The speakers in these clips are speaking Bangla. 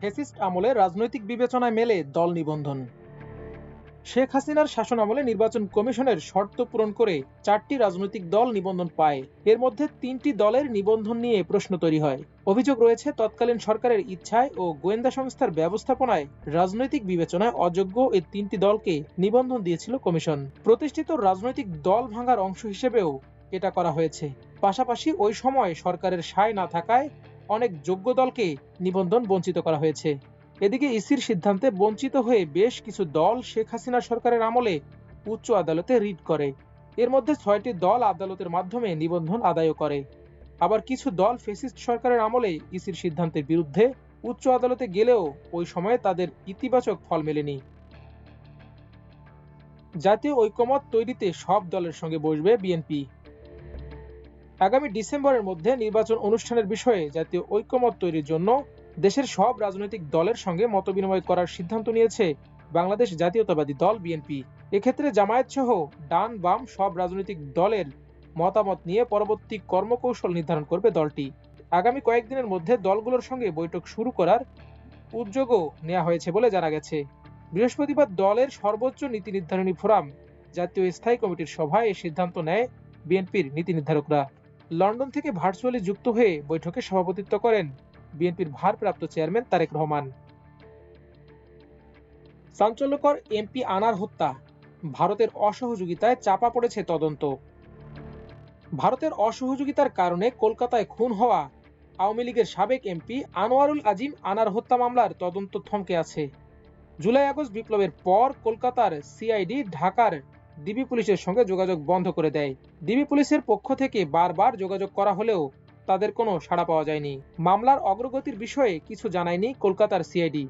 ফ্যাসিস্ট আমলে রাজনৈতিক বিবেচনায় মেলে দল নিবন্ধন। শেখ হাসিনার শাসন আমলে নির্বাচন কমিশনের শর্ত পূরণ করে 4টি রাজনৈতিক দল নিবন্ধন পায়। এর মধ্যে 3টি দলের নিবন্ধন নিয়ে প্রশ্ন তৈরি হয়। অভিযোগ রয়েছে তৎকালীন সরকারের ইচ্ছায় ও গোয়েন্দা সংস্থার ব্যবস্থাপনায় রাজনৈতিক বিবেচনায় অযোগ্য এই 3টি দলকে নিবন্ধন দিয়েছিল কমিশন। প্রতিষ্ঠিত রাজনৈতিক দল ভাঙার অংশ হিসেবেও এটা করা হয়েছে। পাশাপাশি ওই সময় সরকারের সায় না থাকায় অনেক যোগ্য দলকে নিবন্ধন বঞ্চিত করা হয়েছে। এদিকে ইসির সিদ্ধান্তে বঞ্চিত হয়ে বেশ কিছু দল শেখ হাসিনা সরকারের আমলে উচ্চ আদালতে রিট করে। এর মধ্যে 6টি দল আদালতের মাধ্যমে নিবন্ধন আদায় করে। আবার কিছু দল ফ্যাসিস্ট সরকারের আমলে ইসির সিদ্ধান্তের বিরুদ্ধে উচ্চ আদালতে গেলেও ওই সময়ে তাদের ইতিবাচক ফল মেলেনি। জাতীয় ঐকমত্য তৈরিতে সব দলের সঙ্গে বসবে বিএনপি। আগামী ডিসেম্বরের মধ্যে নির্বাচন অনুষ্ঠানের বিষয়ে জাতীয় ঐকমত্য তৈরির জন্য দেশের সব রাজনৈতিক দলের সঙ্গে মতবিনিময় করার সিদ্ধান্ত নিয়েছে বাংলাদেশ জাতীয়তাবাদী দল বিএনপি। এক্ষেত্রে জামায়াত সহ ডান বাম সব রাজনৈতিক দলের মতামত নিয়ে পরবর্তী কর্মকৌশল নির্ধারণ করবে দলটি। আগামী কয়েকদিনের মধ্যে দলগুলোর সঙ্গে বৈঠক শুরু করার উদ্যোগও নেওয়া হয়েছে বলে জানা গেছে। বৃহস্পতিবার দলের সর্বোচ্চ নীতি নির্ধারণী ফোরাম জাতীয় স্থায়ী কমিটির সভায় এ সিদ্ধান্ত নেয় বিএনপির নীতি নির্ধারকরা। লন্ডন থেকে ভার্চুয়ালি যুক্ত হয়ে বৈঠকে সভাপতিত্ব করেন বিএনপির ভারপ্রাপ্ত চেয়ারম্যান তারেক রহমান। চাঞ্চল্যকর এমপি আনার হত্যা, ভারতের অসহযোগিতায় চাপা পড়েছে তদন্ত। ভারতের অসহযোগিতার কারণে কলকাতায় খুন হওয়া আওয়ামী লীগের সাবেক এমপি আনোয়ারুল আজিম আনার হত্যা মামলার তদন্ত থমকে আছে। জুলাই আগস্ট বিপ্লবের পর কলকাতার সিআইডি ঢাকার ডিবি পুলিশের সঙ্গে যোগাযোগ বন্ধ করে দেয়। ডিবি পুলিশের পক্ষ থেকে বারবার যোগাযোগ করা হলেও তাদের কোনো সাড়া পাওয়া যায়নি। মামলার অগ্রগতির বিষয়ে কিছু জানায়নি কলকাতার সিআইডি।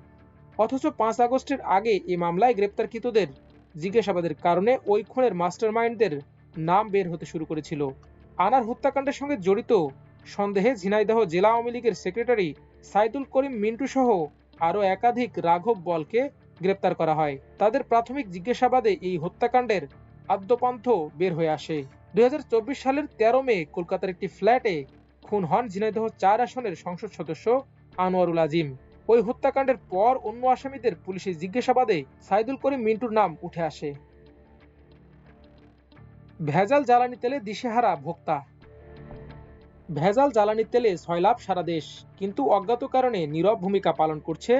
অথচ 5 আগস্টের আগে এই মামলায় গ্রেপ্তারকৃতদের জিজ্ঞাসাবাদের কারণে ওই খুনের মাস্টারমাইন্ডদের নাম বের হতে শুরু করেছিল। আনার হত্যাকাণ্ডের সঙ্গে জড়িত সন্দেহে ঝিনাইদহ জেলা আওয়ামী লীগের সেক্রেটারি সাইদুল করিম মিন্টু সহ আরও একাধিক রাঘব বলকে গ্রেপ্তার করা হয়। তাদের প্রাথমিক জিজ্ঞাসাবাদে এই হত্যাকাণ্ডের আদ্যপান্থ বের হয়ে আসে। 2024 সালের 13 মে কলকাতার একটি ফ্ল্যাটে খুন হন ঝিনাইদহ 4 আসনের সংসদ সদস্য আনোয়ারুল আজিম। ওই হত্যাকাণ্ডের পর অন্য আসামিদের পুলিশের জিজ্ঞাসাবাদে সাইদুল করিম মিন্টুর নাম উঠে আসে। ভেজাল জ্বালানি তেলে দিশেহারা ভোক্তা। ভেজাল জ্বালানি তেলে সয়লাভ সারা দেশ, কিন্তু অজ্ঞাত কারণে নীরব ভূমিকা পালন করছে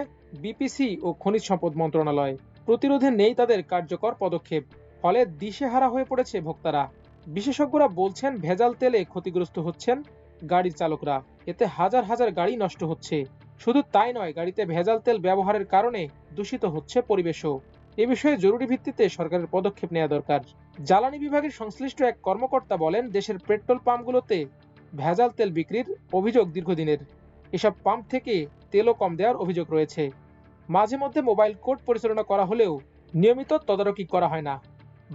বিপিসি ও খনিজ সম্পদ মন্ত্রণালয়। প্রতিরোধে নেই তাদের কার্যকর পদক্ষেপ, ফলে দিশেহারা হয়ে পড়েছে ভোক্তারা। বিশেষজ্ঞরা বলছেন ভেজাল তেলে ক্ষতিগ্রস্ত হচ্ছেন গাড়ির চালকরা। এতে হাজার হাজার গাড়ি নষ্ট হচ্ছে। শুধু তাই নয়, গাড়িতে ভেজাল তেল ব্যবহারের কারণে দূষিত হচ্ছে পরিবেশও। এ বিষয়ে জরুরি ভিত্তিতে সরকারের পদক্ষেপ নেওয়া দরকার। জ্বালানি বিভাগের সংশ্লিষ্ট এক কর্মকর্তা বলেন, দেশের পেট্রোল পাম্পগুলোতে ভেজাল তেল বিক্রির অভিযোগ দীর্ঘদিনের। এসব পাম্প থেকে তেলও কম দেওয়ার অভিযোগ রয়েছে। মাঝে মধ্যে মোবাইল কোর্ট পরিচালনা করা হলেও নিয়মিত তদারকি করা হয় না।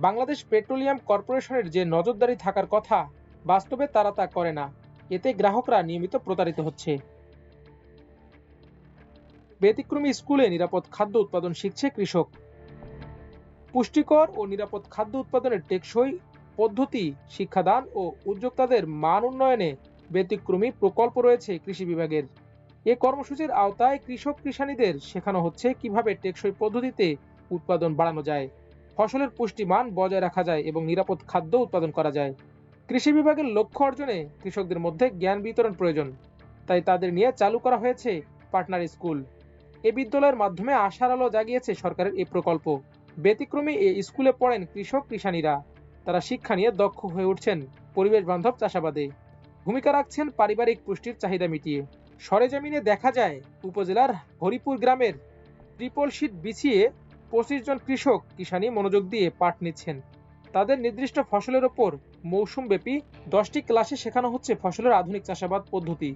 বাংলাদেশ পেট্রোলিয়াম কর্পোরেশনের যে নজরদারি থাকার কথা, বাস্তবে তারা তা করে না। এতে গ্রাহকরা নিয়মিত প্রতারিত হচ্ছে। ব্যতিক্রমী স্কুলে নিরাপদ খাদ্য উৎপাদন শিখছে কৃষক। পুষ্টিকর ও নিরাপদ খাদ্য উৎপাদনের টেকসই পদ্ধতি শিক্ষাদান ও উদ্যোক্তাদের মান উন্নয়নে ব্যতিক্রমী প্রকল্প রয়েছে কৃষি বিভাগের। এ কর্মসূচির আওতায় কৃষক কৃষানীদের শেখানো হচ্ছে কিভাবে টেকসই পদ্ধতিতে উৎপাদন বাড়ানো যায়, ফসলের পুষ্টিমান বজায় রাখা যায় এবং নিরাপদ খাদ্য উৎপাদন করা যায়। কৃষি বিভাগের লক্ষ্য অর্জনে কৃষকদের মধ্যে জ্ঞান বিতরণ প্রয়োজন, তাই তাদের নিয়ে চালু করা হয়েছে পার্টনার স্কুল। এ বিদ্যালয়ের মাধ্যমে আশার আলো জাগিয়েছে সরকারের এই প্রকল্প। ব্যতিক্রমী এই স্কুলে পড়েন কৃষক কৃষানীরা। তারা শিক্ষা নিয়ে দক্ষ হয়ে উঠছেন পরিবেশ বান্ধব চাষাবাদে, ভূমিকা রাখছেন পারিবারিক পুষ্টির চাহিদা মিটিয়ে। সরেজমিনে দেখা যায়, উপজেলার হরিপুর গ্রামের ট্রিপল শিট বিছিয়ে 25 জন কৃষক কিষানি মনোযোগ দিয়ে পাঠ নিচ্ছেন। তাদের নির্দিষ্ট ফসলের ওপর মৌসুমব্যাপী 10টি ক্লাসে শেখানো হচ্ছে ফসলের আধুনিক চাষাবাদ পদ্ধতি।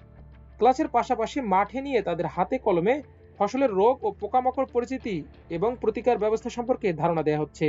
ক্লাসের পাশাপাশি মাঠে নিয়ে তাদের হাতে কলমে ফসলের রোগ ও পোকামাকড় পরিচিতি এবং প্রতিকার ব্যবস্থা সম্পর্কে ধারণা দেওয়া হচ্ছে।